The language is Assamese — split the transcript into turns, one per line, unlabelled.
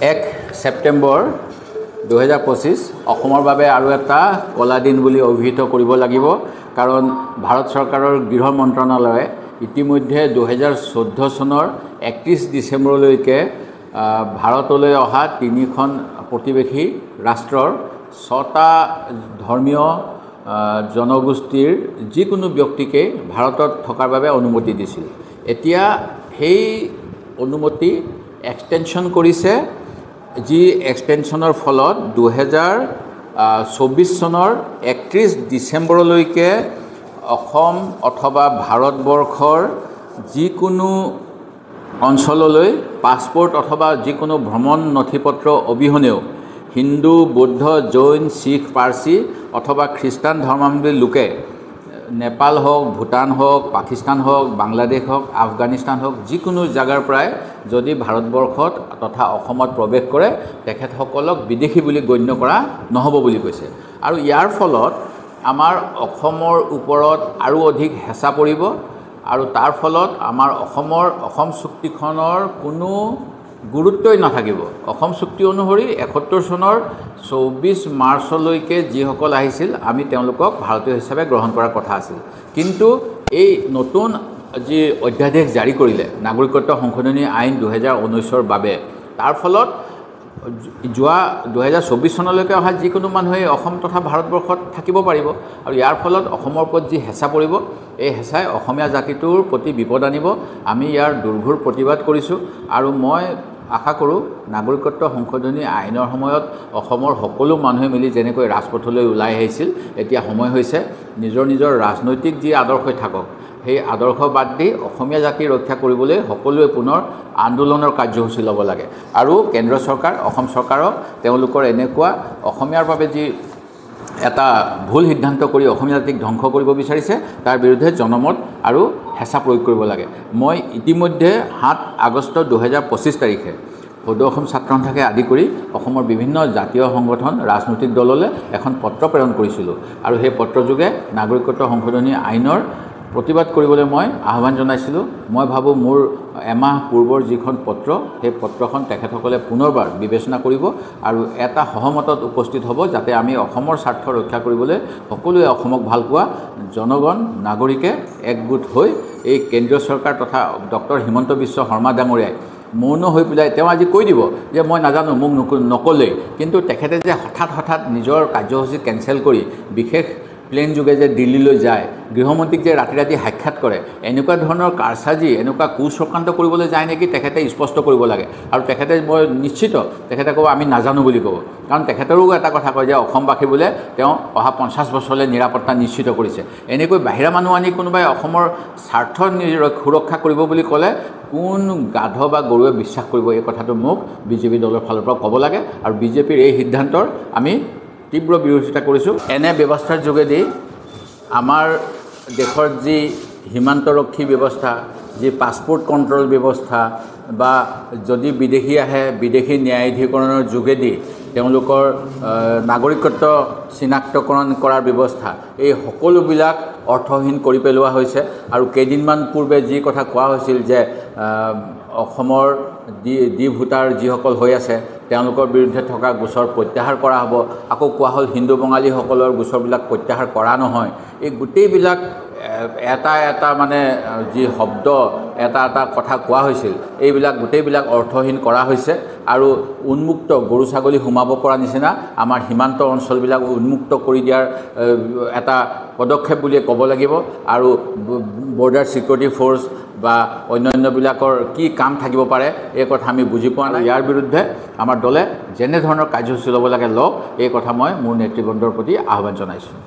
1 ছেপ্টেম্বৰ 2025 অসমৰ বাবে আৰু এটা কলা দিন বুলি অভিহিত কৰিব লাগিব কাৰণ ভাৰত চৰকাৰৰ গৃহ মন্ত্ৰণালয়ে ইতিমধ্যে 2014 চনৰ 31 ডিচেম্বৰলৈকে ভাৰতলৈ অহা 3খন প্ৰতিবেশী ৰাষ্ট্ৰৰ 6টা ধৰ্মীয় জনগোষ্ঠীৰ যিকোনো ব্যক্তিকে ভাৰতত থকাৰ বাবে অনুমতি দিছিল। এতিয়া সেই অনুমতি এক্সটেনশ্যন কৰিছে, যি এক্সটেনশ্যনৰ ফলত 2024 চনৰ 31 ডিচেম্বৰলৈকে অসম অথবা ভাৰতবৰ্ষৰ যিকোনো অঞ্চললৈ পাছপোৰ্ট অথবা যিকোনো ভ্ৰমণ নথিপত্ৰ অবিহনেও হিন্দু, বৌদ্ধ, জৈন, শিখ, পাৰ্চী অথবা খ্ৰীষ্টান ধৰ্মাৱলম্বী লোকে নেপাল হওক, ভূটান হওক, পাকিস্তান হওক, বাংলাদেশ হওক, আফগানিস্তান হওক, যিকোনো জাগাৰ পৰাই যদি ভাৰতবৰ্ষত তথা অসমত প্ৰৱেশ কৰে তেখেতসকলক বিদেশী বুলি গণ্য কৰা নহ'ব বুলি কৈছে। আৰু ইয়াৰ ফলত আমাৰ অসমৰ ওপৰত আৰু অধিক হেঁচা পৰিব আৰু তাৰ ফলত আমাৰ অসম চুক্তিখনৰ কোনো গুৰুত্বই নাথাকিব। অসম চুক্তি অনুসৰি 71 চনৰ 24 মাৰ্চলৈকে যিসকল আহিছিল আমি তেওঁলোকক ভাৰতীয় হিচাপে গ্ৰহণ কৰাৰ কথা আছিল, কিন্তু এই নতুন যি অধ্যাদেশ জাৰি কৰিলে নাগৰিকত্ব সংশোধনী আইন 2019ৰ বাবে, তাৰ ফলত যোৱা 2024 চনলৈকে অহা যিকোনো মানুহে অসম তথা ভাৰতবৰ্ষত থাকিব পাৰিব আৰু ইয়াৰ ফলত অসমৰ ওপৰত যি হেঁচা পৰিব, এই হেঁচাই অসমীয়া জাতিটোৰ প্ৰতি বিপদ আনিব। আমি ইয়াৰ দুৰ্ঘোৰ প্ৰতিবাদ কৰিছোঁ আৰু মই আশা কৰোঁ নাগৰিকত্ব সংশোধনী আইনৰ সময়ত অসমৰ সকলো মানুহে মিলি যেনেকৈ ৰাজপথলৈ ওলাই আহিছিল, এতিয়া সময় হৈছে নিজৰ নিজৰ ৰাজনৈতিক যি আদৰ্শই থাকক সেই আদৰ্শ বাদ দি অসমীয়া জাতি ৰক্ষা কৰিবলৈ সকলোৱে পুনৰ আন্দোলনৰ কাৰ্যসূচী ল'ব লাগে। আৰু কেন্দ্ৰ চৰকাৰ, অসম চৰকাৰক তেওঁলোকৰ এনেকুৱা অসমীয়াৰ বাবে যি এটা ভুল সিদ্ধান্ত কৰি অসমীয়া জাতিক ধ্বংস কৰিব বিচাৰিছে তাৰ বিৰুদ্ধে জনমত আৰু হেঁচা প্ৰয়োগ কৰিব লাগে। মই ইতিমধ্যে 7 আগষ্ট 2025 তাৰিখে সদৌ অসম ছাত্ৰ সন্থাকে আদি কৰি অসমৰ বিভিন্ন জাতীয় সংগঠন, ৰাজনৈতিক দললৈ এখন পত্ৰ প্ৰেৰণ কৰিছিলোঁ আৰু সেই পত্ৰযোগে নাগৰিকত্ব সংশোধনী আইনৰ প্ৰতিবাদ কৰিবলৈ মই আহ্বান জনাইছিলোঁ। মই ভাবোঁ মোৰ এমাহ পূৰ্বৰ যিখন পত্ৰ, সেই পত্ৰখন তেখেতসকলে পুনৰবাৰ বিবেচনা কৰিব আৰু এটা সহমতত উপস্থিত হ'ব যাতে আমি অসমৰ স্বাৰ্থ ৰক্ষা কৰিবলৈ সকলোৱে অসমক ভাল পোৱা জনগণ, নাগৰিকে একগোট হৈ এই কেন্দ্ৰীয় চৰকাৰ তথা ডক্টৰ হিমন্ত বিশ্ব শৰ্মা ডাঙৰীয়াই মৌন হৈ পেলাই তেওঁ আজি কৈ দিব যে মই নাজানো, মোক নক'লেই, কিন্তু তেখেতে যে হঠাৎ নিজৰ কাৰ্যসূচী কেঞ্চেল কৰি বিশেষ প্লেন যোগে যে দিল্লীলৈ যায়, গৃহমন্ত্ৰীক যে ৰাতি ৰাতি সাক্ষাৎ কৰে, এনেকুৱা ধৰণৰ কাৰচাজি, এনেকুৱা কুচক্ৰান্ত কৰিবলৈ যায় নেকি তেখেতে স্পষ্ট কৰিব লাগে। আৰু তেখেতে, মই নিশ্চিত তেখেতে ক'ব আমি নাজানো বুলি ক'ব, কাৰণ তেখেতৰো এটা কথা কয় যে অসমবাসী বোলে তেওঁ অহা 50 বছৰলৈ নিৰাপত্তা নিশ্চিত কৰিছে। এনেকৈ বাহিৰা মানুহ আনি কোনোবাই অসমৰ স্বাৰ্থ সুৰক্ষা কৰিব বুলি ক'লে কোন গাধ বা গৰুৱে বিশ্বাস কৰিব? এই কথাটো মোক বিজেপি দলৰ ফালৰ পৰা ক'ব লাগে আৰু বিজেপিৰ এই সিদ্ধান্তৰ আমি তীব্ৰ বিৰোধিতা কৰিছোঁ। এনে ব্যৱস্থাৰ যোগেদি আমাৰ দেশৰ যি সীমান্তৰক্ষী ব্যৱস্থা, যি পাছপোৰ্ট কণ্ট্ৰল ব্যৱস্থা বা যদি বিদেশী আহে বিদেশী ন্যায়াধীকৰণৰ যোগেদি তেওঁলোকৰ নাগৰিকত্ব চিনাক্তকৰণ কৰাৰ ব্যৱস্থা, এই সকলোবিলাক অৰ্থহীন কৰি পেলোৱা হৈছে। আৰু কেইদিনমান পূৰ্বে যি কথা কোৱা হৈছিল যে অসমৰ ডি ভোটাৰ যিসকল হৈ আছে তেওঁলোকৰ বিৰুদ্ধে থকা গোচৰ প্ৰত্যাহাৰ কৰা হ'ব, আকৌ কোৱা হ'ল হিন্দু বঙালীসকলৰ গোচৰবিলাক প্ৰত্যাহাৰ কৰা নহয়। এই গোটেইবিলাক এটা মানে যি শব্দ, এটা কথা কোৱা হৈছিল, এইবিলাক গোটেইবিলাক অৰ্থহীন কৰা হৈছে আৰু উন্মুক্ত গৰু ছাগলী সোমাব পৰা নিচিনা আমাৰ সীমান্ত অঞ্চলবিলাক উন্মুক্ত কৰি দিয়াৰ এটা পদক্ষেপ বুলিয়ে ক'ব লাগিব। আৰু বৰ্ডাৰ ছিকিউৰিটি ফ'ৰ্চ বা অন্যান্যবিলাকৰ কি কাম থাকিব পাৰে এই কথা আমি বুজি পোৱা নাই। ইয়াৰ বিৰুদ্ধে আমাৰ দলে যেনেধৰণৰ কাৰ্যসূচী ল'ব লাগে লওক, এই কথা মই মোৰ নেতৃবৃন্দৰ প্ৰতি আহ্বান জনাইছোঁ।